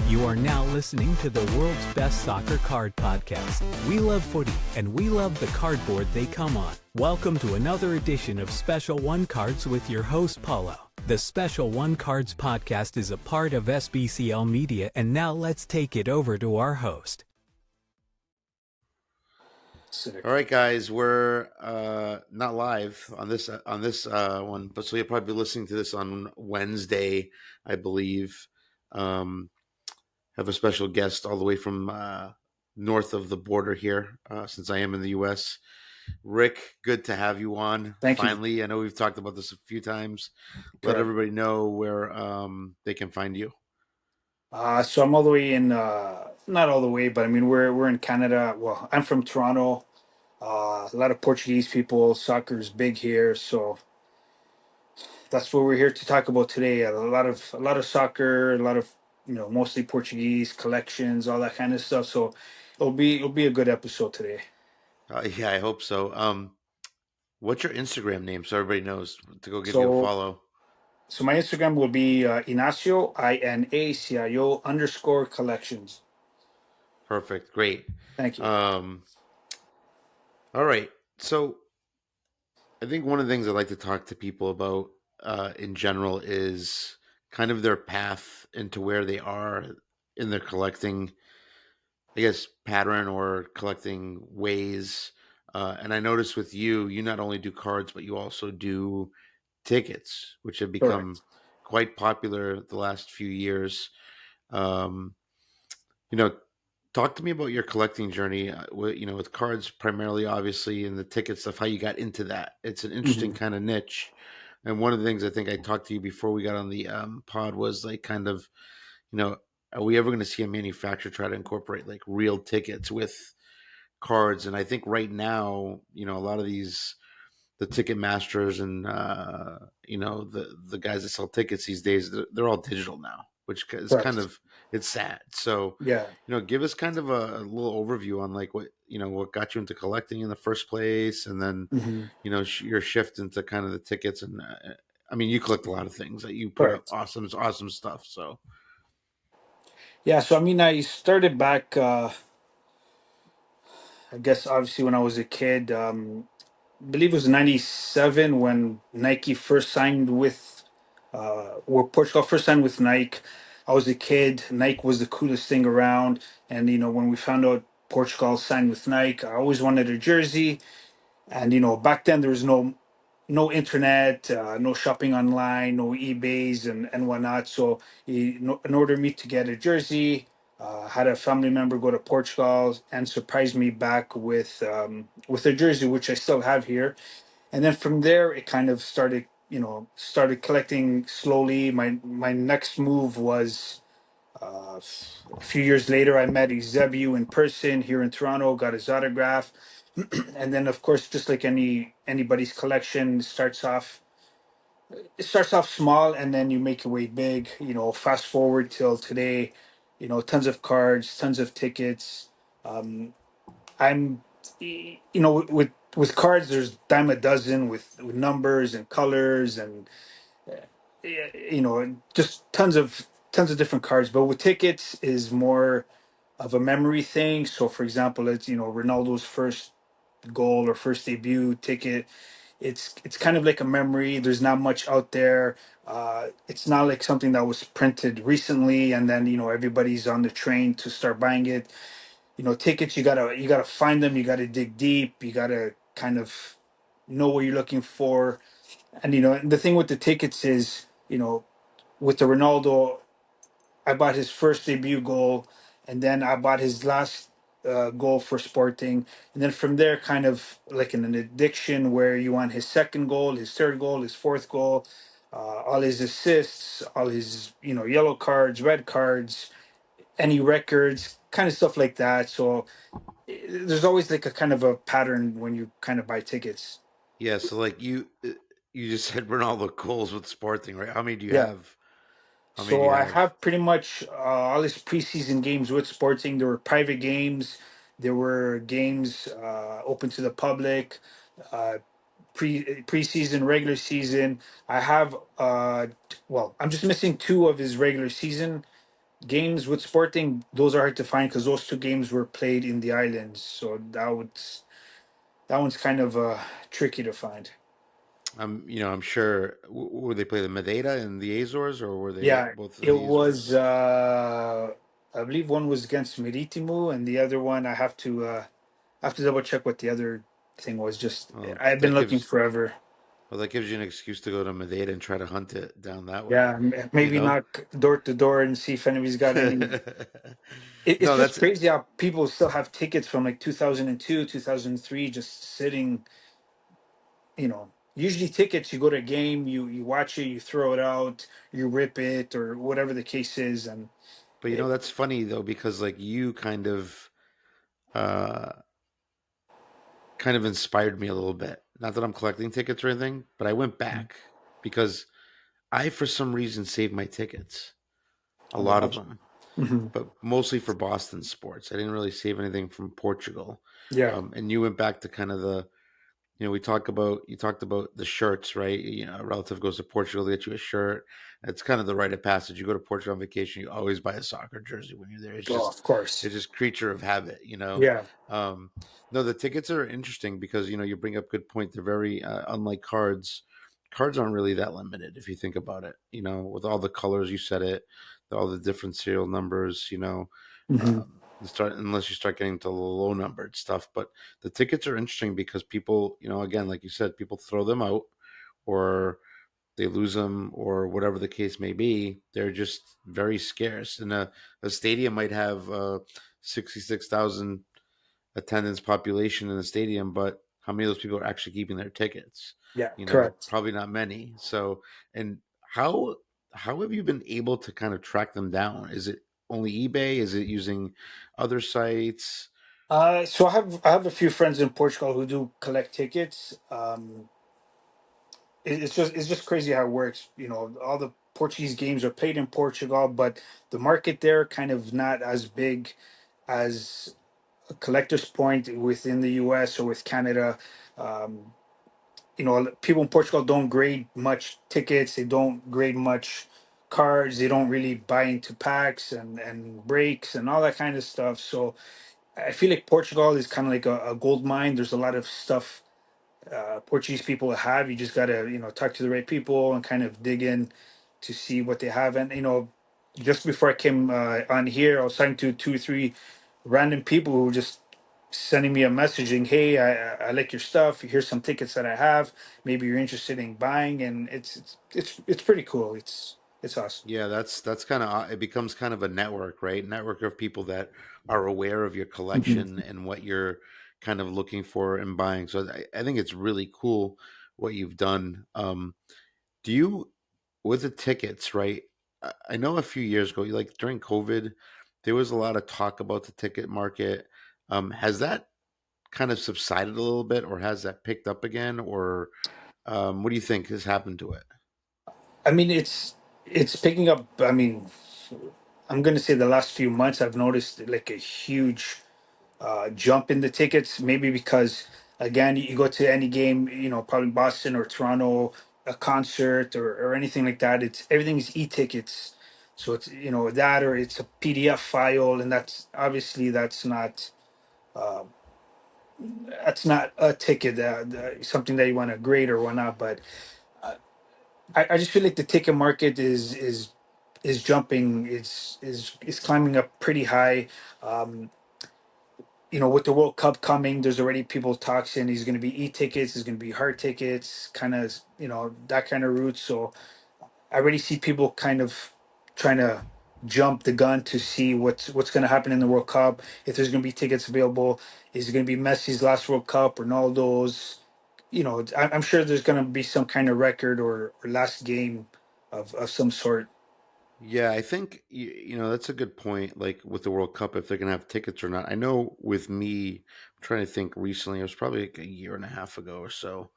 You are now listening to the world's best soccer card podcast. We love footy, and we love the cardboard they come on. Welcome to another edition of Special One Cards with your host, Paulo. The Special One Cards podcast is a part of SBCL Media, and now let's take it over to our host. All right, guys, we're not live on this one, but so you'll probably be listening to this on Wednesday, I believe. Have a special guest all the way from north of the border here, since I am in the U.S. Rick, good to have you on. Thank you. Finally, I know we've talked about this a few times. Let Correct. everybody know where they can find you. So I'm all the way in, not all the way, but I mean we're in Canada. Well, I'm from Toronto. A lot of Portuguese people. Soccer is big here, so that's what we're here to talk about today. A lot of soccer, a lot of mostly Portuguese collections, all that kind of stuff. So it'll be a good episode today. Yeah, I hope so. What's your Instagram name so everybody knows to go give you a So follow? so my Instagram will be Inacio INACIO_collections. Perfect, great. Thank you. Um, all right, so I think one of the things I like to talk to people about in general is kind of their path into where they are in their collecting, I guess, pattern or collecting ways. And I noticed with you, you not only do cards, but you also do tickets, which have become Correct. quite popular the last few years. Um, you know, talk to me about your collecting journey. With cards primarily, obviously, and the ticket stuff. How you got into that? It's an interesting Mhm. kind of niche. And one of the things I think I talked to you before we got on the pod was like kind of, you know, are we ever going to see a manufacturer try to incorporate like real tickets with cards? And I think right now, a lot of the ticket masters and the guys that sell tickets these days, they're all digital now, which is kind Correct. of, it's sad. So Yeah. give us kind of a little overview on like what got you into collecting in the first place, and then Hmm. your shift into kind of the tickets. And I mean, you collect a lot of things that you put up, Correct. awesome stuff. So Yeah. So I mean, I started back. I guess obviously when I was a kid. I believe it was '97 when Nike first signed with, or Portugal first signed with Nike. I was a kid. Nike was the coolest thing around, and when we found out Portugal signed with Nike, I always wanted a jersey. And back then there was no internet, no shopping online, no eBays and whatnot. So in order for me to get a jersey, had a family member go to Portugal and surprise me back with a jersey, which I still have here. And then from there, it kind of started collecting slowly. My next move was. A few years later, I met Eusebio in person here in Toronto, got his autograph, and then of course, just like anybody's collection, it starts off small, and then you make your way big. Fast forward till today, tons of cards, tons of tickets. Um, I'm, with cards, there's dime a dozen with numbers and colors and yeah, just tons of different cards. But with tickets is more of a memory thing. So, for example, it's Ronaldo's first goal or first debut ticket. It's kind of like a memory. There's not much out there. It's not like something that was printed recently, and then everybody's on the train to start buying it. Tickets, you gotta find them. You gotta dig deep. You gotta kind of know what you're looking for. And the thing with the tickets is, with the Ronaldo, I bought his first debut goal, and then I bought his last goal for Sporting, and then from there, kind of like in an addiction where you want his second goal, his third goal, his fourth goal, all his assists, all his yellow cards, red cards, any records, kind of stuff like that. So there's always like a kind of a pattern when you kind of buy tickets. yeah, so like you just said Ronaldo goals with Sporting, right? How many do you Yeah. have? How many do So you I have? have pretty much all his preseason games with Sporting. There were private games. There were games open to the public. Uh, preseason, regular season. I have well, I'm just missing two of his regular season games with Sporting, those are hard to find because those two games were played in the islands. So that one's kind of tricky to find. I'm sure. Were they play the Madeira and the Azores, or were they Yeah, both in it the was. Azores? I believe one was against Marítimo, and the other one I have to double check what the other thing was. Just Well, I've been that looking gives forever. that gives you an excuse to go to Madeira and try to hunt it down that way. Yeah, You maybe know. knock door to door and see if anybody's got any. It's No, just that's crazy how people still have tickets from like 2002, 2003 just sitting. Usually tickets, you go to a game, you watch it, you throw it out, you rip it, or whatever the case is, and but it, that's funny though because like you uh kind of inspired me a little bit. Not that I'm collecting tickets or anything, but I went back because I for some reason saved my tickets, a I lot of got them, you. but mostly for Boston sports. I didn't really save anything from Portugal. Yeah, And you went back to kind of we talk about you talked about the shirts, right? A relative goes to Portugal to get you a shirt. It's kind of the rite of passage. You go to Portugal on vacation, you always buy a soccer jersey when you're there. oh, of course. It's just creature of habit. Yeah. Um, no, the tickets are interesting because you bring up good point. They're very unlike cards. Cards aren't really that limited if you think about it. With all the colors you said it, all the different serial numbers. Hmm. Unless you start getting to the low numbered stuff, but the tickets are interesting because people, again, like you said, people throw them out or they lose them or whatever the case may be. They're just very scarce. And a stadium might have 66,000 attendance population in the stadium, but how many of those people are actually keeping their tickets? Yeah, correct. Probably not many. So, and how how have you been able to kind of track them down? Is it only eBay? Is it using other sites? So I have a few friends in Portugal who do collect tickets. It's just crazy how it works. All the Portuguese games are played in Portugal, but the market there kind of not as big as a collector's point within the US or with Canada. Um, People in Portugal don't grade much tickets. They don't grade much cards. They don't really buy into packs and breaks and all that kind of stuff. So I feel like Portugal is kind of like a gold mine. There's a lot of stuff Portuguese people have. You just gotta talk to the right people and kind of dig in to see what they have. And just before I came on here, I was talking to two or three random people who were just sending me a messaging, hey, I like your stuff, here's some tickets that I have, maybe you're interested in buying. And it's pretty cool. It's awesome. Yeah, that's kind of it becomes kind of a network, right? Network of people that are aware of your Mhm. collection and what you're kind of looking for and buying. So I think it's really cool what you've done. Do you with the tickets, right? I know a few years ago, like during COVID, there was a lot of talk about the ticket market. Has that kind of subsided a little bit, or has that picked up again, or what do you think has happened to it? I mean, it's picking up. I mean, I'm gonna say the last few months I've noticed like a huge jump in the tickets. Maybe because again, you go to any game, probably Boston or Toronto, a concert or anything like that. It's everything's e-tickets, so it's that, or it's a PDF file, and that's not a ticket, something that you want to grade or whatnot. But I just feel like the ticket market is jumping. Is climbing up pretty high. Um, with the World Cup coming, there's already people talking. He's going to be e-tickets. There's going to be hard tickets, kind of that kind of route. So I already see people kind of trying to jump the gun to see what's going to happen in the World Cup. If there's going to be tickets available, is it going to be Messi's last World Cup, Ronaldo's? I'm sure there's going to be some kind of record or last game of some sort. Yeah, I think that's a good point. Like with the World Cup, if they're gonna have tickets or not. I know with me, I'm trying to think. Recently, it was probably like a year and a half ago or so.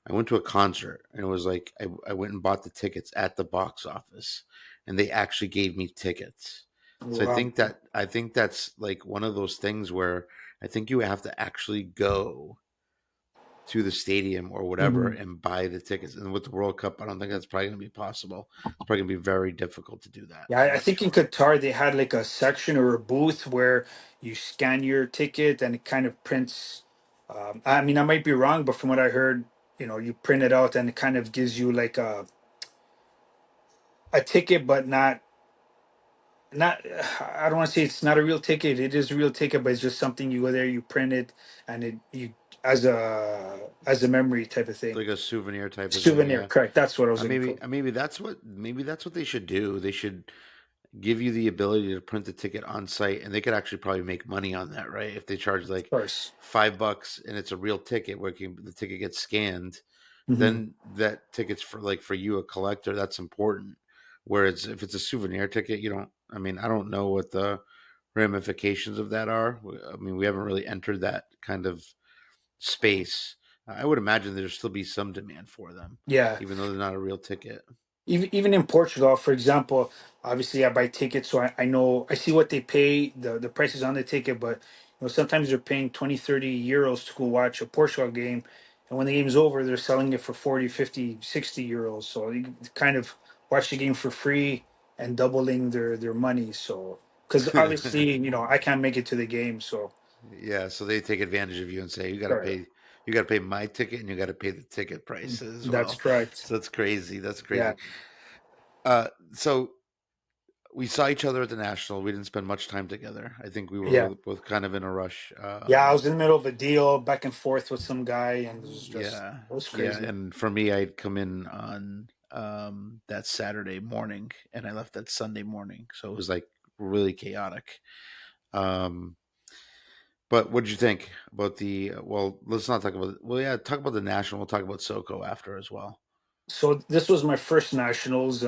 I went to a concert, and it was like I went and bought the tickets at the box office, and they actually gave me tickets. So Wow. I think that's like one of those things where I think you have to actually go to the stadium or whatever Mhm. and buy the tickets. And with the World Cup, I don't think that's probably going to be possible. It's probably going to be very difficult to do that. Yeah, I'm I not think in sure. Qatar they had like a section or a booth where you scan your ticket and it kind of prints. I mean, I might be wrong, but from what I heard, you print it out and it kind of gives you like a ticket, but not. I don't want to say it's not a real ticket. It is a real ticket, but it's just something you go there, you print it, and it you as a memory type of thing. Like a souvenir type of thing, Souvenir, yeah. correct? That's what I was looking for. Maybe that's what they should do. They should give you the ability to print the ticket on site, and they could actually probably make money on that, right? If they charge Of like course. $5 and it's a real ticket where the ticket gets scanned, Hmm. then that ticket's for you, a collector. That's important. Whereas if it's a souvenir ticket, you don't. I mean, I don't know what the ramifications of that are. I mean, we haven't really entered that kind of space. I would imagine there'd still be some demand for them, Yeah. even though they're not a real ticket. Even in Portugal, for example, obviously I buy tickets, so I know I see what they pay, the prices on the ticket, but sometimes they're paying 20, 30 euros to go watch a Portugal game. And when the game's over, they're selling it for 40, 50, 60 euros. So you kind of watch the game for free and doubling their money. So because obviously, I can't make it to the game, so Yeah, so they take advantage of you and say Correct. you got to pay my ticket, and you got to pay the ticket price as That's well. correct. So that's crazy. That's Yeah. crazy. So we saw each other at the national. We didn't spend much time together. I think we were Yeah. both kind of in a rush. Yeah, I was in the middle of a deal back and forth with some guy, and Yeah, it was yeah. crazy. And for me, I'd come in on that Saturday morning, and I left that Sunday morning. So it was like really chaotic. Um, but what did you think about the? Well, let's not talk about. Well, yeah, talk about the national. We'll talk about SoCo after as well. So this was my first nationals.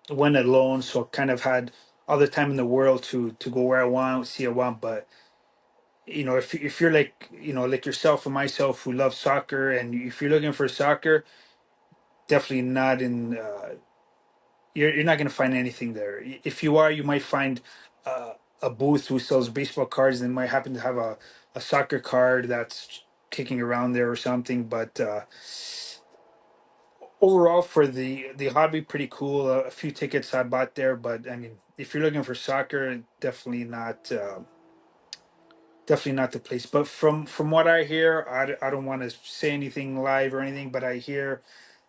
Went alone, so kind of had all the time in the world to go where I want, see I want. But if you're like like yourself and myself who love soccer, and if you're looking for soccer, definitely not in. You're not gonna find anything there. If you are, you might find a booth who sells baseball cards and might happen to have a soccer card that's kicking around there or something. But overall for the hobby, pretty cool. A few tickets I bought there, but I mean, if you're looking for soccer, definitely not the place. But from what I hear, I don't want to say anything live or anything, but I hear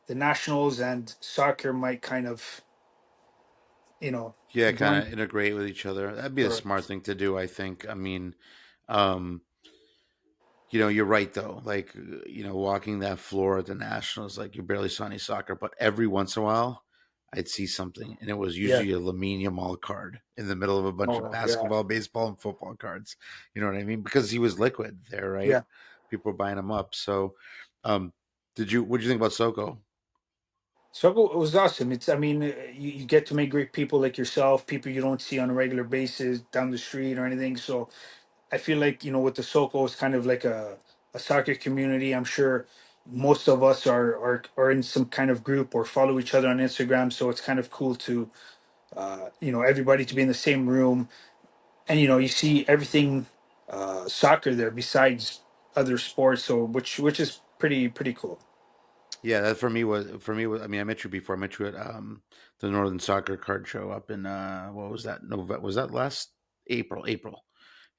the nationals and soccer might kind of you know Yeah, kind join. of integrate with each other. That'd be the Or, smart thing to do, I think. I mean, um, you're right though. Like, walking that floor at the Nationals, like you barely saw any soccer, but every once in a while, I'd see something, and it was yeah. usually a Lamine Yamal card in the middle of a bunch of Oh yeah. basketball, baseball, and football cards. You know what I mean? Because he was liquid there, right? Yeah. People were buying him up. So, um, what did you think about Soko? So it was awesome. I mean, you get to meet great people like yourself, people you don't see on a regular basis down the street or anything. So I feel like with the Soko, it's kind of like a soccer community. I'm sure most of us are in some kind of group or follow each other on Instagram. So it's kind of cool to everybody to be in the same room, and you see everything soccer there besides other sports. So which is pretty cool. Yeah, that for me was. I mean, I met you before. I met you at the Northern Soccer Card Show up in what was that? November? Was that last April? April.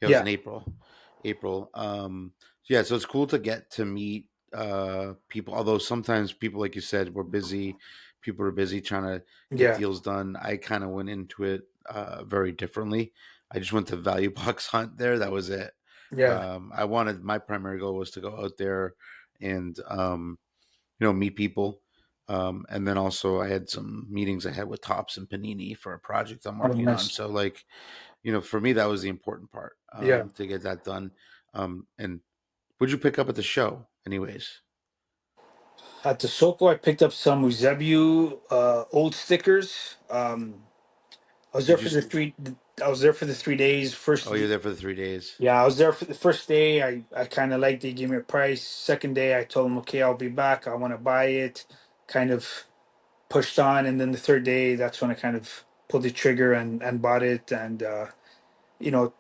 Yeah, it was Yeah, in April. April. Yeah, so it's cool to get to meet people. Although sometimes people, like you said, were busy. People are busy trying to get yeah, deals done. I kind of went into it very differently. I just went to value box hunt there. That was it. yeah. I wanted my primary goal was to go out there and meet people. And then also I had some meetings I had with Tops and Panini for a project I'm Oh, working on. nice. So like, for me, that was the important part, Yeah. to get that done. And what'd you pick up at the show anyways? At the Soko, I picked up some Eusebiu old stickers. I was there Did you, for the three. I was there for the 3 days. oh, you're there for the 3 days. Yeah, I was there for the first day. I kind of liked it. Gave me a price. Second day, I told him, okay, I'll be back. I want to buy it. Kind of pushed on, and then the third day, that's when I kind of pulled the trigger and bought it. And you know,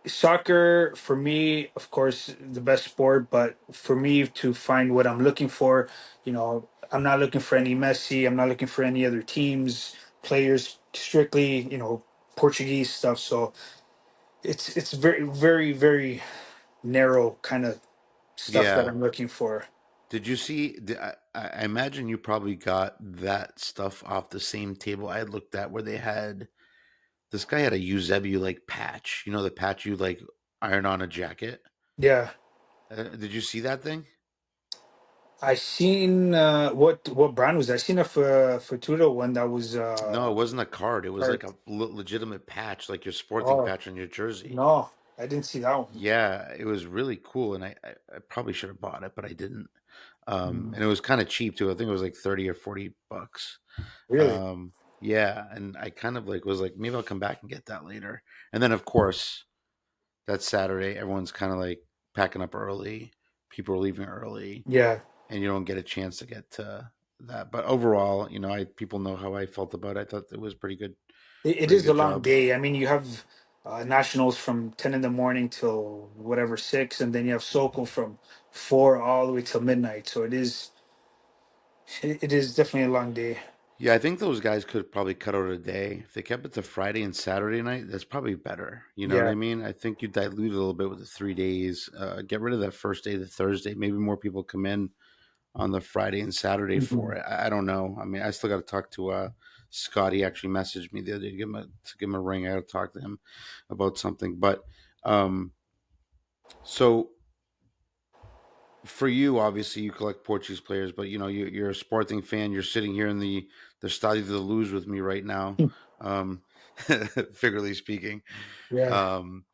Soccer for me, of course, the best sport. But for me to find what I'm looking for, I'm not looking for any Messi. I'm not looking for any other teams, players. Strictly, Portuguese stuff. So it's very, very, very narrow kind of stuff that Yeah. I'm looking for. Did you see? I imagine you probably got that stuff off the same table I had looked at where they had this guy had a Eusebiu like patch. You know the patch you like iron on a jacket. Yeah, Did you see that thing? I seen what brand was that? I seen a Futuro one that was No, it wasn't a card. It was like card. a legitimate patch, like your sporting Oh patch on your jersey. no, I didn't see that one. Yeah, it was really cool, and I probably should have bought it, but I didn't. Mm, And it was kind of cheap too. I think it was like 30 or 40 bucks. really? Um, yeah, and I kind of like was like maybe I'll come back and get that later. And then of course that Saturday, everyone's kind of like packing up early. People are leaving early, Yeah. and you don't get a chance to get to that. But overall, I people know how I felt about it. I thought it was It pretty is a good long job. day. I mean, you have nationals from 10 in the morning till whatever 6, and then you have Soko from 4 all the way till midnight. So it is definitely a long day. Yeah, I think those guys could probably cut out a day. If they kept it to Friday and Saturday night, that's probably better. You know what Yeah. I mean? I think you dilute it a little bit with the 3 days. Get rid of that first day, the Thursday. Maybe more people come in on the Friday and Saturday for Mhm. it. I don't know. I mean, I still got to talk to Scott. He actually messaged me the other day to give him a ring. I got to talk to him about something. But um, so for you, obviously, you collect Portuguese players, but you're a Sporting fan. You're sitting here in the Stadio de Luz with me right now, um, figuratively speaking. Yeah. Um,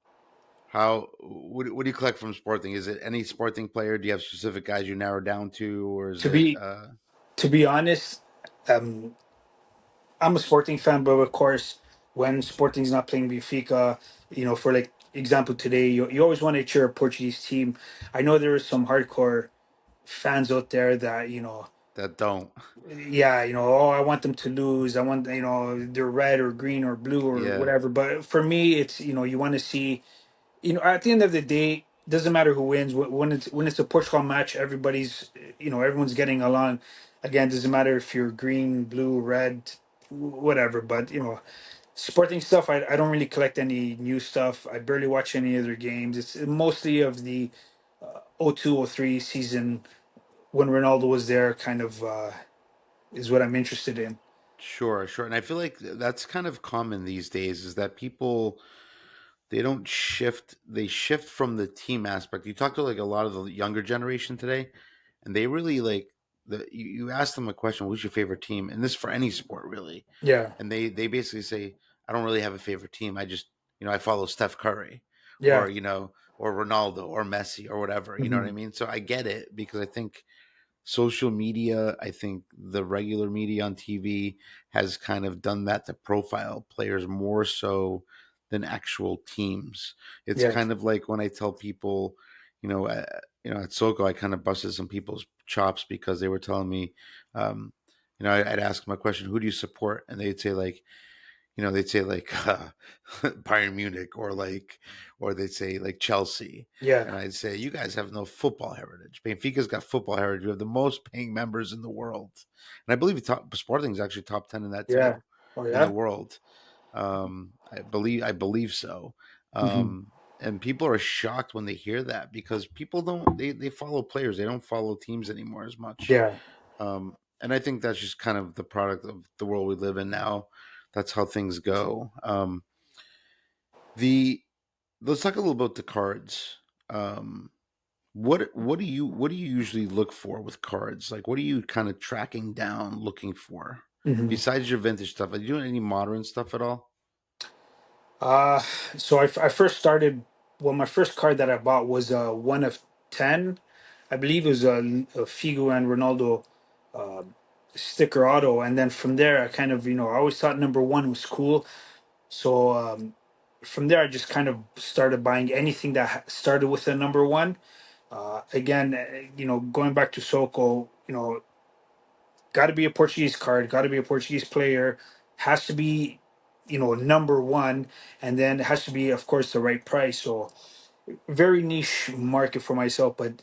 what do you collect from Sporting? Is it any Sporting player? Do you have specific guys you narrow down to, or is To it? be to be honest, um, I'm a Sporting fan, but of course, when Sporting's not playing Benfica, for like example today, you always want to cheer a Portuguese team. I know there are some hardcore fans out there that That don't? yeah, oh, I want them to lose. I want, they're red or green or blue or Yeah, whatever. But for me, it's, you want to see, at the end of the day, doesn't matter who wins. When it's a Portugal match, everyone's getting along. Again, doesn't matter if you're green, blue, red, whatever. But sporting stuff, I don't really collect any new stuff. I barely watch any other games. It's mostly of the 02, 03 season when Ronaldo was there, kind of is what I'm interested in. sure, sure. And I feel like that's kind of common these days is that people they don't shift they shift from the team aspect. You talk to like a lot of the younger generation today, and they really like you ask them a question, who's your favorite team? And this for any sport really. Yeah, And they basically say, I don't really have a favorite team. I just, I follow Steph Curry yeah, or, or Ronaldo or Messi or whatever. You know what hmm I mean? So I get it because I think social media, I think the regular media on TV has kind of done that to profile players more so than actual teams. It's yeah, kind of like when I tell people, at Soko, I kind of busted some people's chops because they were telling me, um, I'd ask them a question, who do you support? And they'd say like Bayern Munich or they'd say like Chelsea. yeah, And I'd say, you guys have no football heritage. Benfica's got football heritage. We have the most paying members in the world. And I believe Sporting is actually top 10 in that yeah. too, Oh in the yeah. world. I believe so. hmm And people are shocked when they hear that because people they follow players. They don't follow teams anymore as much. Yeah. And I think that's just kind of the product of the world we live in now. That's how things go. The Let's talk a little about the cards. Um, what do you usually look for with cards? Like, what are you kind of tracking down, looking for hmm besides your vintage stuff? Are you doing any modern stuff at all? Uh, so I first started. Well, my first card that I bought was a 1 of 10. I believe it was a Figo and Ronaldo uh, sticker auto, and then from there I kind of I always thought number one was cool. So from there I just kind of started buying anything that started with a number one. Again, going back to Soko, got to be a Portuguese card, got to be a Portuguese player, has to be. number one, and then it has to be, of course, the right price. So very niche market for myself, but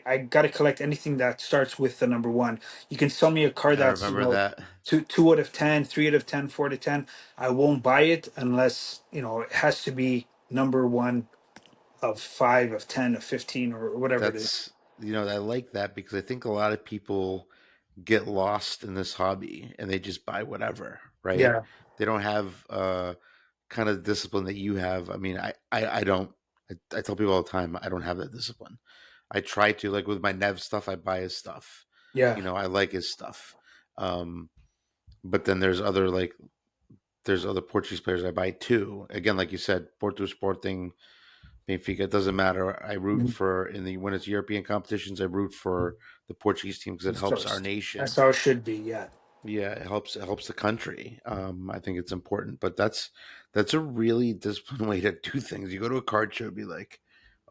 I gotta collect anything that starts with the number one. You can sell me a car I that's remember that. two out of 10, 3 out of 10, 4 out of 10. I won't buy it unless it has to be number one of 5 of 10 of 15 or whatever it is. That's I like that because I think a lot of people get lost in this hobby and they just buy whatever, right? Yeah, They don't have kind of discipline that you have. I mean, I don't. I tell people all the time I don't have that discipline. I try to, like with my Nev stuff. I buy his stuff. yeah, I like his stuff. Um, but then there's other Portuguese players I buy too. Again, like you said, Porto Sporting, Benfica. It doesn't matter. I root mhm. for when it's European competitions. I root for the Portuguese team because it So helps our that's nation. how it should be. Yeah, Yeah, it helps the country. I think it's important, but that's a really disciplined way to do things. You go to a card show, and be like,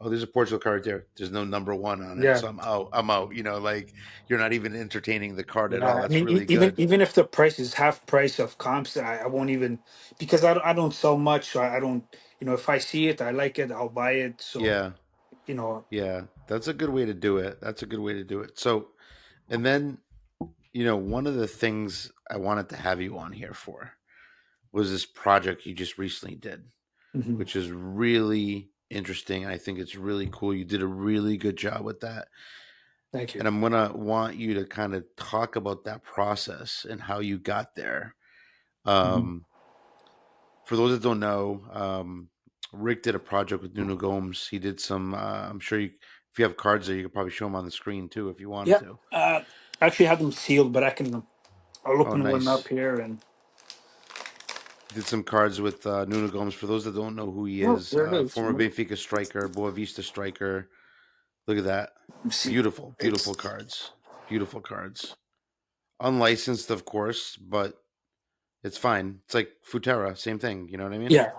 "Oh, there's a Portugal card there. There's no number one on it, yeah. so I'm out. I'm out." Like you're not even entertaining the card at Yeah, all. I That's mean, really even good. even if the price is half price of comps, I won't even, because I don't sell much, so I don't. If I see it, I like it, I'll buy it. So Yeah, you know, yeah, that's a good way to do it. That's a good way to do it. So, and then one of the things I wanted to have you on here for was this project you just recently did, mhm. which is really interesting. I think it's really cool. You did a really good job with that. Thank you. And I'm gonna want you to kind of talk about that process and how you got there. Mhm. Um, for those that don't know, Rick did a project with Nuno Gomes. He did some. I'm sure if you have cards there, you could probably show them on the screen too if you wanted Yeah, to. I actually have them sealed, but I'll Oh, open one up nice. here and Did some cards with Nuno Gomes. For those that don't know who he oh, is, there it is. former Benfica striker, Boa Vista striker. Look at that. Let me see. Beautiful, beautiful It's cards. Beautiful cards. Unlicensed, of course, but it's fine. It's like Futera, same thing. You know what I mean? Yeah.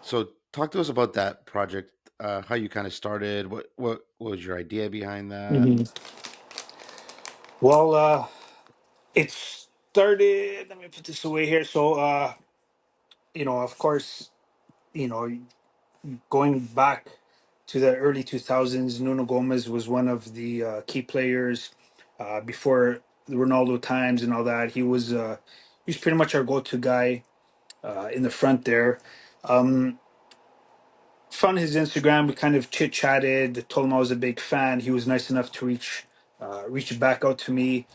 So, talk to us about that project. How you kind of started. What was your idea behind that? hmm Well, it started. Let me put this away here. So, of course, you know. going back to the early 2000s, Nuno Gomes was one of the key players before the Ronaldo times and all that. He was pretty much our go-to guy in the front there. Um, Found his Instagram. We kind of chit chatted. Told him I was a big fan. He was nice enough to reach back out to me.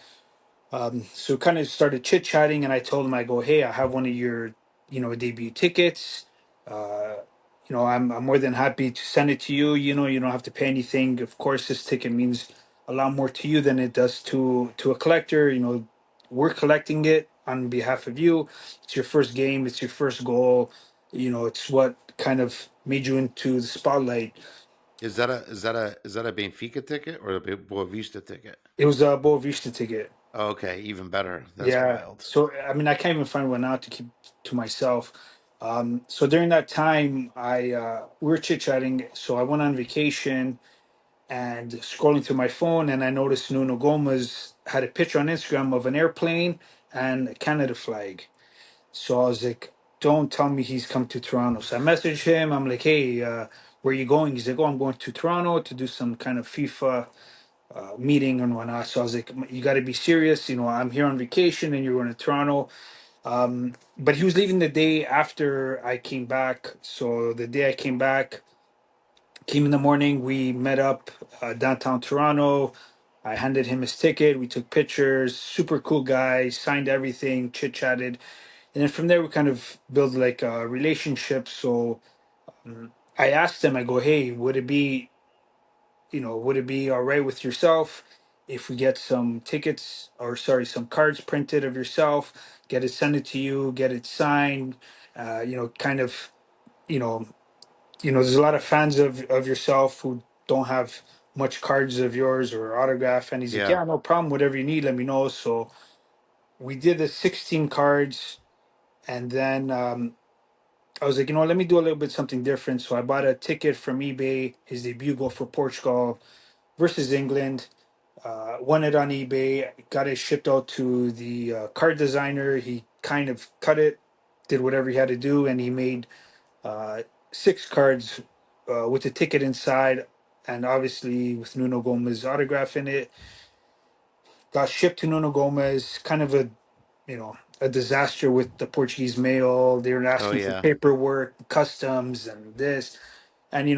So kind of started chit chatting, and I told him, I go, hey, I have one of your, debut tickets. Uh, I'm more than happy to send it to you. You don't have to pay anything. Of course, this ticket means a lot more to you than it does to a collector. We're collecting it on behalf of you. It's your first game. It's your first goal. It's what kind of made you into the spotlight. Is that a Benfica ticket or a Boa Vista ticket? It was a Boa Vista ticket. Oh, okay, even better. That's Yeah. wild. So I mean, I can't even find one out to keep to myself. So during that time, I we were chit chatting. So I went on vacation and scrolling through my phone, and I noticed Nuno Gomes had a picture on Instagram of an airplane and a Canada flag. So I was like, "Don't tell me he's come to Toronto." So I messaged him. I'm like, "Hey, where are you going?" He's like, "Oh, I'm going to Toronto to do some kind of FIFA meeting and whatnot." So I was like, "You got to be serious. I'm here on vacation, and you're going to Toronto." But he was leaving the day after I came back. So the day I came back, came in the morning, we met up downtown Toronto. I handed him his ticket. We took pictures. Super cool guy. Signed everything. Chit chatted, and then from there we kind of built like a relationship. So I asked him. I go, "Hey, would it be all right with yourself if we get some tickets, or sorry, some cards printed of yourself, get it, send it to you, get it signed, kind of, you know, there's a lot of fans of yourself who don't have much cards of yours or autograph." And he's like, Yeah. "Yeah, no problem, whatever you need, let me know." So we did the 16 cards, and then I was like, let me do a little bit something different. So I bought a ticket from eBay, his debut goal for Portugal versus England. Won it on eBay, got it shipped out to the card designer. He kind of cut it, did whatever he had to do, and he made uh, 6 cards with a ticket inside, and obviously with Nuno Gomes' autograph in it. Got shipped to Nuno Gomes. Kind of a disaster with the Portuguese mail. They were Oh asking for yeah. paperwork, customs, and this. And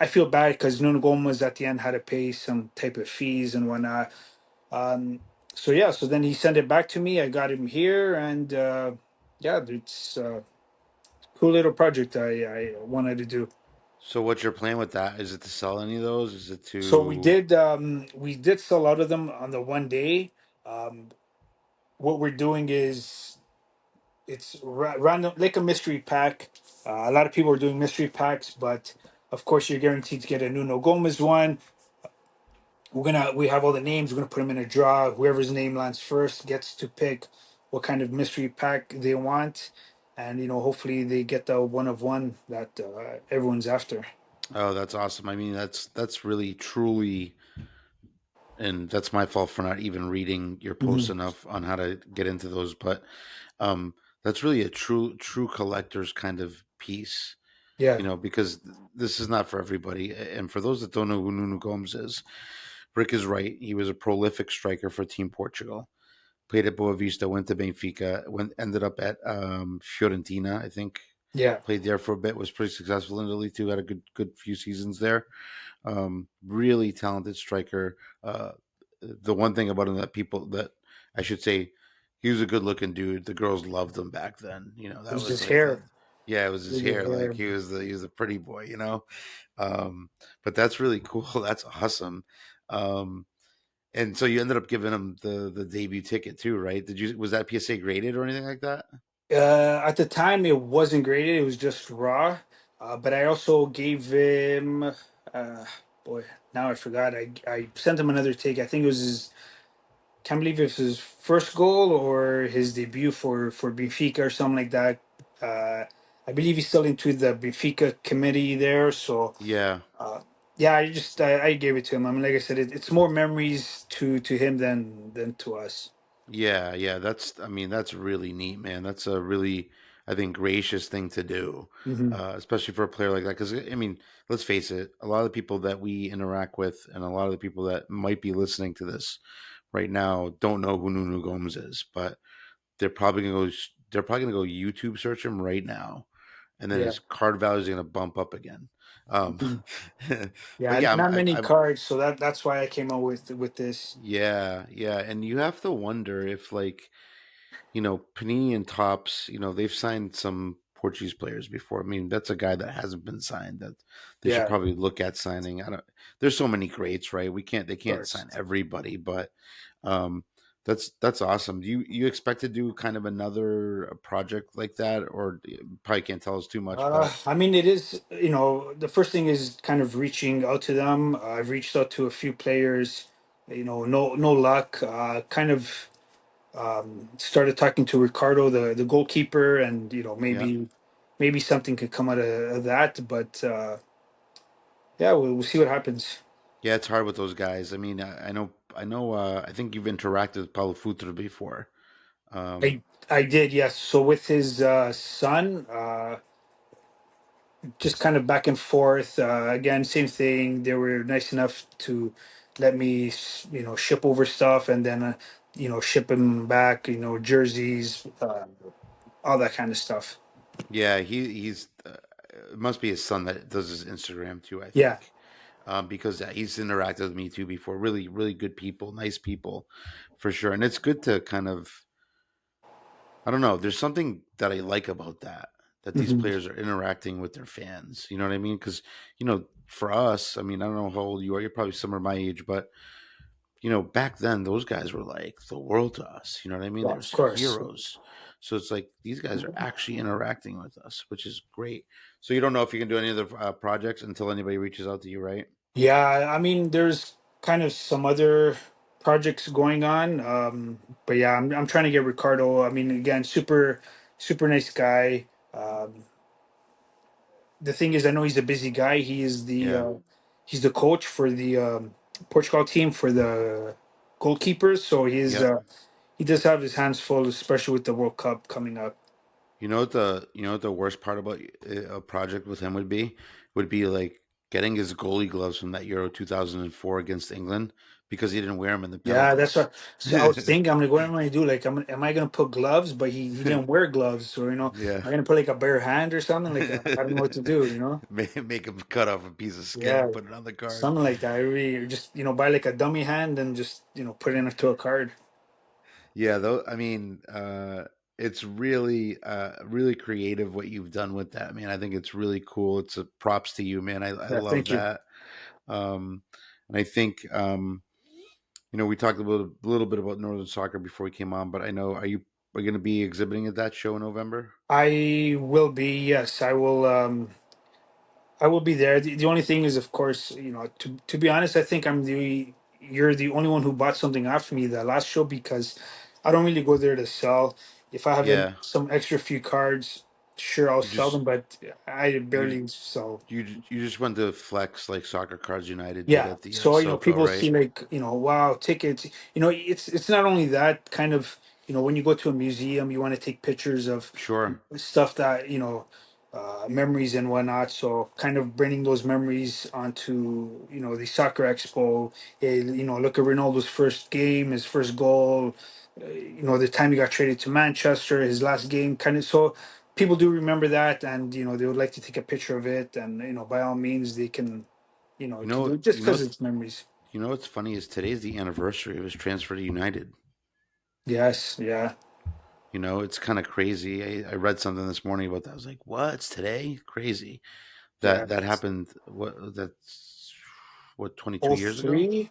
I feel bad because Nuno Gomes at the end had to pay some type of fees and whatnot. Um, so yeah, so then he sent it back to me. I got him here, and yeah, it's a cool little project I wanted to do. So what's your plan with that? Is it to sell any of those? Is it So to we did sell out of them on the one day. Um, what we're doing is it's random, like a mystery pack. A lot of people are doing mystery packs, but of course you're guaranteed to get a Nuno Gomez one. We have all the names. We're gonna put them in a draw. Whoever's name lands first gets to pick what kind of mystery pack they want, and hopefully they get the one of one that everyone's after. Oh, that's awesome. I mean, that's really truly, and that's my fault for not even reading your posts Hmm. enough on how to get into those, but um that's really a true collector's kind of piece, Yeah, because this is not for everybody. And for those that don't know who Nuno Gomes is, Rick is right. He was a prolific striker for Team Portugal. Played at Boavista, went to Benfica, ended up at Fiorentina, I think. yeah, Played there for a bit, was pretty successful in Italy too. Had a good few seasons there. Really talented striker. The one thing about him that people that I should say, he was a good looking dude. The girls loved him back then. it That was was his like the hair. yeah, it was It his was his hair. Like hair. he was a pretty boy. Um, but that's really cool. That's awesome. Um, and so you ended up giving him the debut ticket too, right? Was that PSA graded or anything like that? At the time, it wasn't graded; it was just raw. But I also gave him, boy, now I forgot. I sent him another take. I think it was his. Can't believe it was his first goal or his debut for Benfica or something like that. I believe he's still into the Benfica committee there. So Yeah. uh, yeah, I gave it to him. I mean, like I said, it's more memories to him than to us. Yeah, yeah, I mean, that's really neat, man. That's a really, I think, gracious thing to do, Hmm. especially for a player like that. Because, I mean, let's face it, a lot of the people that we interact with and a lot of the people that might be listening to this right now don't know who Nuno Gomes is, but they're probably gonna go YouTube search him right now, and then Yeah. his card value is gonna bump up again. Um, Mhm. but Yeah, yeah, not many I'm cards, so that's why I came up with this. yeah, yeah, and you have to wonder if like Panini and Tops, they've signed some Portuguese players before. I mean, that's a guy that hasn't been signed that they should Yeah, of probably look at signing. I don't. There's so many greats, right? They can't course. sign everybody, but um, that's awesome. Do you expect to do kind of another project like that, or probably can't tell us too much? But I mean, it is, the first thing is kind of reaching out to them. I've reached out to a few players, no luck. Kind of started talking to Ricardo, the goalkeeper, and yeah, maybe something could come out of that. But yeah, we'll see what happens. yeah, it's hard with those guys. I mean, I know. I think you've interacted with Paulo Futre before. Um, I did, yes. So with his son. Just kind of back and forth. Again, same thing. They were nice enough to let me, ship over stuff and then, ship him back. Jerseys, all that kind of stuff. Yeah, he's it must be his son that does his Instagram too, I Yeah. think. Because he's interacted with me too before. Really, really good people, nice people, for sure. And it's good to kind of, I don't know. There's something that I like about that. That these Hmm. players are interacting with their fans. You know what I mean? Because for us, I mean, I don't know how old you are. You're probably somewhere my age, but back then those guys were like the world to us. You know what I mean? Yeah, There's of course. heroes. So it's like these guys are actually interacting with us, which is great. So you don't know if you can do any other projects until anybody reaches out to you, right? Yeah, I mean, there's kind of some other projects going on, but yeah, I'm trying to get Ricardo. I mean, again, super nice guy. The thing is, I know he's a busy guy. Yeah. He's the coach for the Portugal team for the goalkeepers. So Yep. he does have his hands full, especially with the World Cup coming up. You know what the worst part about a project with him would be like getting his goalie gloves from that Euro 2004 against England because he didn't wear them in the Yeah, that's penalties. what. So I was thinking, I'm like, what am I gonna do? Like, am I gonna put gloves? But he didn't wear gloves, so Yeah. am I gonna put like a bare hand or something? Like, I don't know what to do. Make him cut off a piece of skin Yeah, and put it on the card. something like that. I really or just buy like a dummy hand and just put it into a card. Yeah, though I mean, it's really really creative what you've done with that. I mean, I think it's really cool. It's a props to you, man. I Yeah, love thank you. that. Um, and I think we talked a little bit about Northern Soccer before we came on, but I know are you going to be exhibiting at that show in November? I will be. Yes, I will. I will be there. The only thing is, of course, to be honest, I think you're the only one who bought something off me the last show because I don't really go there to sell. If I have Yeah, some extra few cards, sure, I'll you sell just them, but I you barely sell. you just went to flex like Soccer Cards United did Yeah. at the So, SoCo, people right? see like, wow, tickets. It's not only that kind of, when you go to a museum, you want to take pictures of Sure. stuff that, memories and whatnot. So kind of bringing those memories onto, the soccer expo. Look at Ronaldo's first game, his first goal, the time he got traded to Manchester, his last game, kind of. So people do remember that, and they would like to take a picture of it, and by all means they can You you can do know, it just because it's memories. what's funny is today's the anniversary of his transfer to United. Yes, yeah, It's kind of crazy. I read something this morning about that. I was like, "What? It's today? Crazy." yeah. That happened. What 22 Oh years ago? three,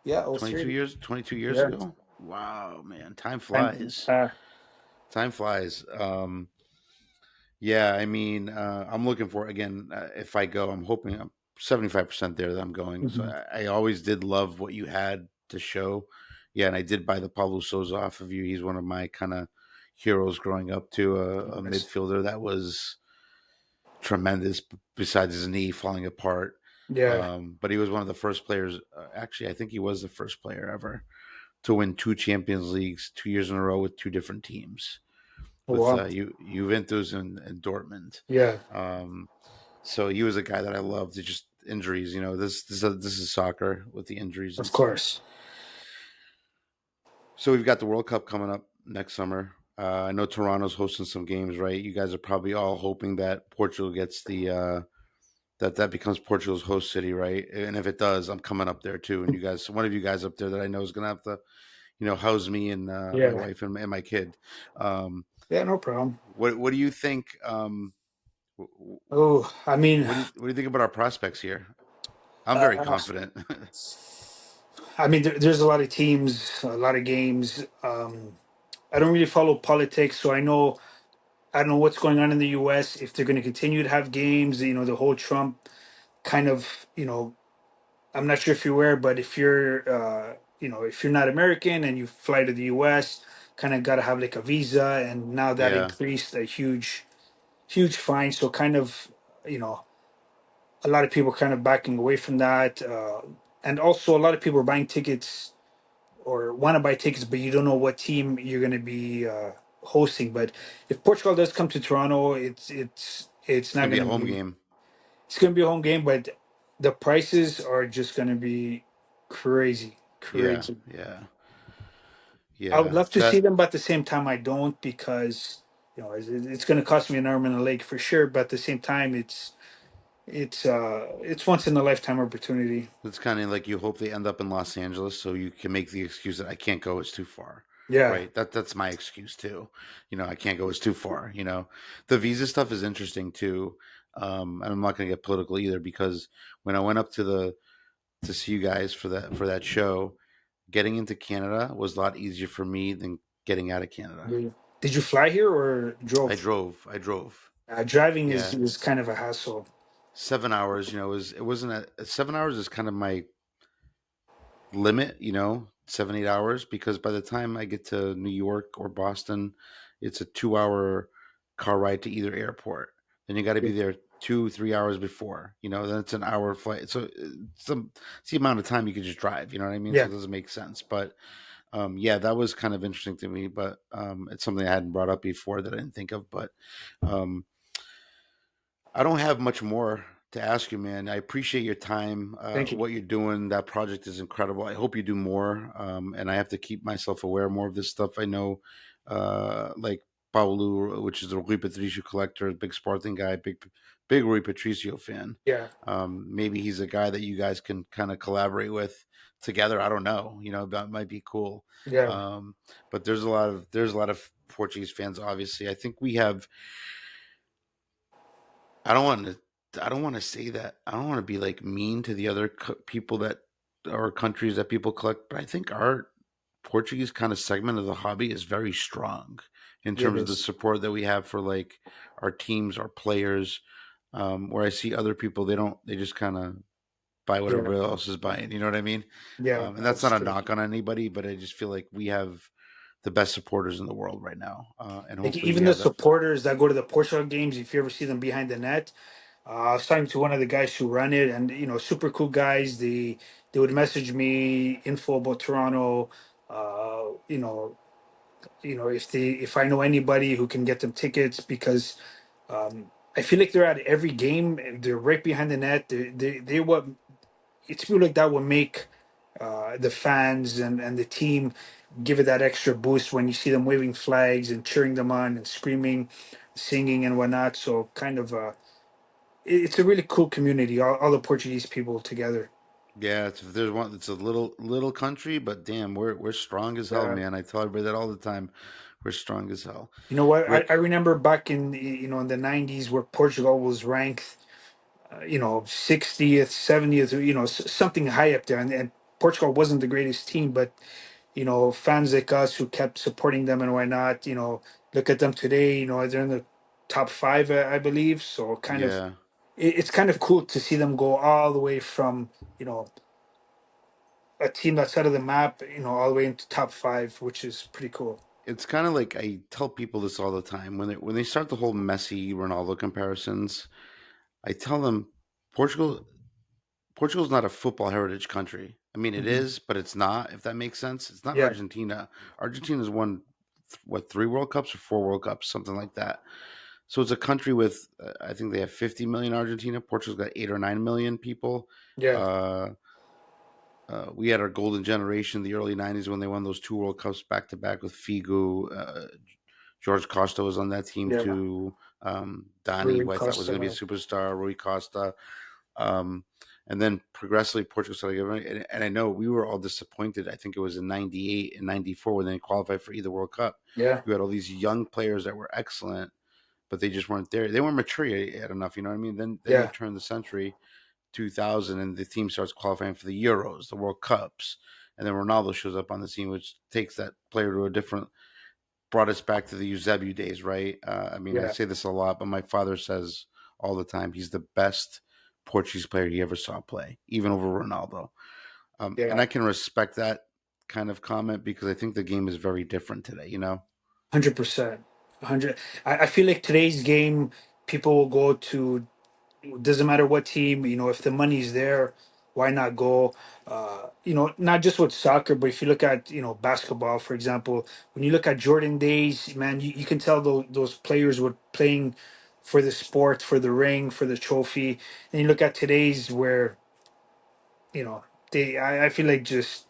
yeah, oh 22 three, years 22 years yeah. ago. Wow, man, time And flies. Time flies. Yeah, I mean, I'm looking for again. If I go, I'm hoping I'm 75% there that I'm going. So mhm, I always did love what you had to show. Yeah, and I did buy the Pablo Souza off of you. He's one of my kind of heroes growing up to a yes. midfielder that was tremendous. Besides his knee falling apart, Yeah. but he was one of the first players. Actually, I think he was the first player ever to win two Champions Leagues 2 years in a row with two different teams Oh, with wow. Juventus and Dortmund. Yeah, Um, so he was a guy that I loved. It's just injuries, this is soccer with the injuries and of stuff. course. So we've got the World Cup coming up next summer. I know Toronto's hosting some games, right? You guys are probably all hoping that Portugal gets the that becomes Portugal's host city, right? And if it does, I'm coming up there too. And you guys, one of you guys up there that I know is gonna have to, house me and my Yeah, wife and my kid. Um, yeah, no problem. what do you think? Oh, I mean, What do you think about our prospects here? I'm very uh, confident. there's a lot of teams, a lot of games. I don't really follow politics, so I don't know what's going on in the U.S. If they're going to continue to have games. The whole Trump kind of, I'm not sure if you're aware, but if you're not American and you fly to the U.S., kind of got to have like a visa, and now that Yeah, increased a huge fine. So kind of, you know, a lot of people kind of backing away from that, and also a lot of people are buying tickets or want to buy tickets, but you don't know what team you're going to be hosting. But if Portugal does come to Toronto, it's it's not gonna be going a to home be game. it's going to be a home game, but the prices are just going to be crazy, Yeah, crazy. yeah, I would yeah. love to see That them, but at the same time, I don't because it's going to cost me an arm and a leg for sure. But at the same time, it's once in a lifetime opportunity. It's kind of like you hope they end up in Los Angeles, so you can make the excuse that I can't go; it's too far. Yeah, Right. That's my excuse too. I can't go; it's too far. The visa stuff is interesting too. And I'm not going to get political either because when I went up to see you guys for that show, getting into Canada was a lot easier for me than getting out of Canada. yeah. Did you fly here or I drove? drove. I drove. Driving is Yeah, is kind of a hassle. 7 hours. It wasn't 7 hours is kind of my limit. 7 8 hours because by the time I get to New York or Boston, it's a 2 hour car ride to either airport. Then you got to Yeah, be there 2 3 hours before. Then it's an hour flight. So it's the amount of time you could just drive. You know what I mean? So yeah, it doesn't make sense. But Yeah, that was kind of interesting to me, but it's something I hadn't brought up before that I didn't think of. But um, I don't have much more to ask you, man. I appreciate your time. Thank you. What you're doing, that project is incredible. I hope you do more. And I have to keep myself aware more of this stuff. I know, like Paulo, which is the Rui Patricio collector, big Sporting guy, big Rui Patricio fan. Yeah, Maybe he's a guy that you guys can kind of collaborate with together. I don't know. That might be cool. yeah, Um, but there's a lot of Portuguese fans. Obviously, I think we have. I don't want to. I don't want to say that. I don't want to be like mean to the other people that or countries that people collect, but I think our Portuguese kind of segment of the hobby is very strong in it terms of the is. support that we have for like our teams, our players. Where I see other people, they don't. They just kind of buy Yeah, whatever else is buying. You know what I mean? yeah, And that's that's not a true. knock on anybody, but I just feel like we have the best supporters in the world right now, and Like hopefully we even the have that. supporters that go to the Portugal games, if you ever see them behind the net, I was talking to one of the guys who run it, and super cool guys. They would message me info about Toronto. Uh, you know, if I know anybody who can get them tickets because I feel like they're at every game. They're right behind the net. They what it's people like that will make the fans and the team give it that extra boost when you see them waving flags and cheering them on and screaming, singing and whatnot. So kind of it's a really cool community. All the Portuguese people together. Yeah, there's one. It's a little country, but damn, we're strong as hell, Yeah. man. I tell everybody that all the time. We're strong as hell. You know what? I Rick, remember back in in the '90s where Portugal was ranked 60th, 70th, something high up there. And Portugal wasn't the greatest team, but, fans like us who kept supporting them and whatnot, look at them today, they're in the top five, I believe. So kind of, yeah, it's kind of cool to see them go all the way from, you know, a team that's out of the map, all the way into top five, which is pretty cool. it's kind of like I tell people this all the time when they start the whole Messi Ronaldo comparisons. I tell them Portugal Portugal's not a football heritage country. I mean, it Hmm. is, but it's not. If that makes sense, it's not Yeah. Argentina. Argentina's won what 3 World Cups or 4 World Cups, something like that. So it's a country with I think they have 50 million. Argentina, Portugal's got 8 or 9 million people. Yeah. Uh, we had our golden generation, the early '90s, when they won those 2 World Cups back to back with Figu. George Costa was on that team Yeah. too. Donny, Rui who I thought was going to be a Costa. superstar, Rui Costa. Um, and then progressively, Portugal started getting, and I know we were all disappointed. I think it was in '98 and '94 when they qualified for either World Cup. Yeah. You had all these young players that were excellent, but they just weren't there. They weren't mature yet enough. You know what I mean? Then you Yeah. turn the century, 2000, and the team starts qualifying for the Euros, the World Cups, and then Ronaldo shows up on the scene, which takes that player to a different. Brought us back to the Eusebio days, right? I mean, I Yeah. say this a lot, but my father says all the time he's the best Portuguese player he ever saw play, even over Ronaldo. And Yeah. I can respect that kind of comment because I think the game is very different today. 100%. 100. I feel like today's game, people will go to, doesn't matter what team, if the money's there, why not go? Not just with soccer, but if you look at, basketball, for example, when you look at Jordan days, man, you can tell those players were playing for the sport, for the ring, for the trophy. And you look at today's where, you know, I feel like just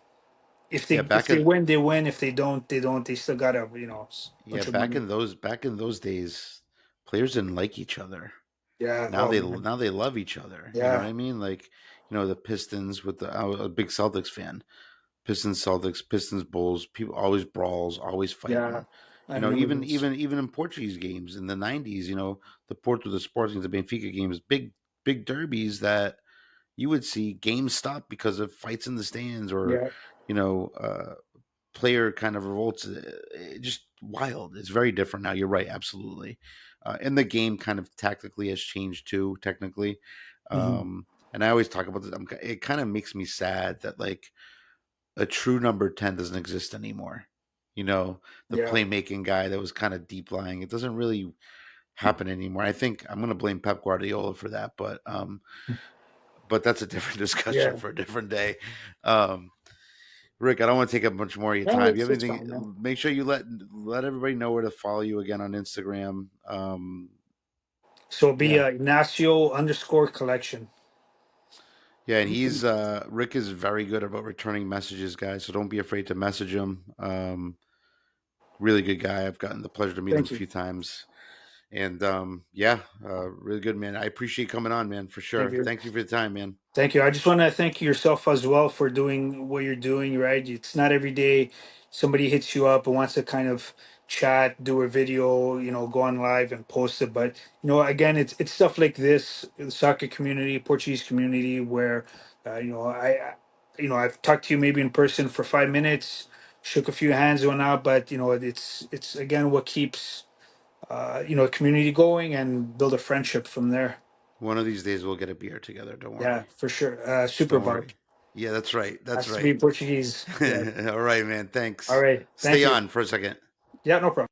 if Yeah, they win, they win. If they don't, they don't. They still got a yeah bunch of back money. in those days, players didn't like each other. Yeah. Now Oh they man. now they love each other. You know what Yeah. I mean? Like the Pistons with I was a big Celtics fan. Pistons, Celtics, Pistons, Bulls. People always brawls, always Yeah. fighting. I remember Even this. even in Portuguese games in the '90s, the Porto, the Sporting, the Benfica games, big derbies that you would see games stop because of fights in the stands or Yeah. you know uh, player kind of revolts. Just wild. It's very different now. You're right, absolutely. And the game kind of tactically has changed too, technically. Hmm. And I always talk about this. It kind of makes me sad that like a true number 10 doesn't exist anymore. The Yeah. playmaking guy that was kind of deep lying. It doesn't really happen anymore. I think I'm going to blame Pep Guardiola for that, but that's a different discussion Yeah. for a different day. Um, Rick, I don't want to take up much more of your No, time. You have it's fine, man. anything? Make sure you let everybody know where to follow you again on Instagram. So it'll be Yeah, Ignacio_collection. yeah, and he's Rick is very good about returning messages, guys. So don't be afraid to message him. Really good guy. I've gotten the pleasure to meet him a Thank you. few times, and yeah, really good, man. I appreciate you coming on, man, for Thank sure. you. Thank you for the time, man. Thank you. I just want to thank yourself as well for doing what you're doing, right? It's not every day somebody hits you up and wants to kind of chat, do a video, go on live and post it. But, again, it's stuff like this, the soccer community, Portuguese community, where, I've talked to you maybe in person for 5 minutes, shook a few hands and whatnot, but, it's again what keeps, a community going and build a friendship from there. One of these days we'll get a beer together. Don't Yeah, worry. for sure. Super Don't bar. worry. Yeah, that's right. That's Has to right. be Portuguese. Yeah. All right, man. All Thanks. right. Thank Stay you. on for a second. Yeah, no problem.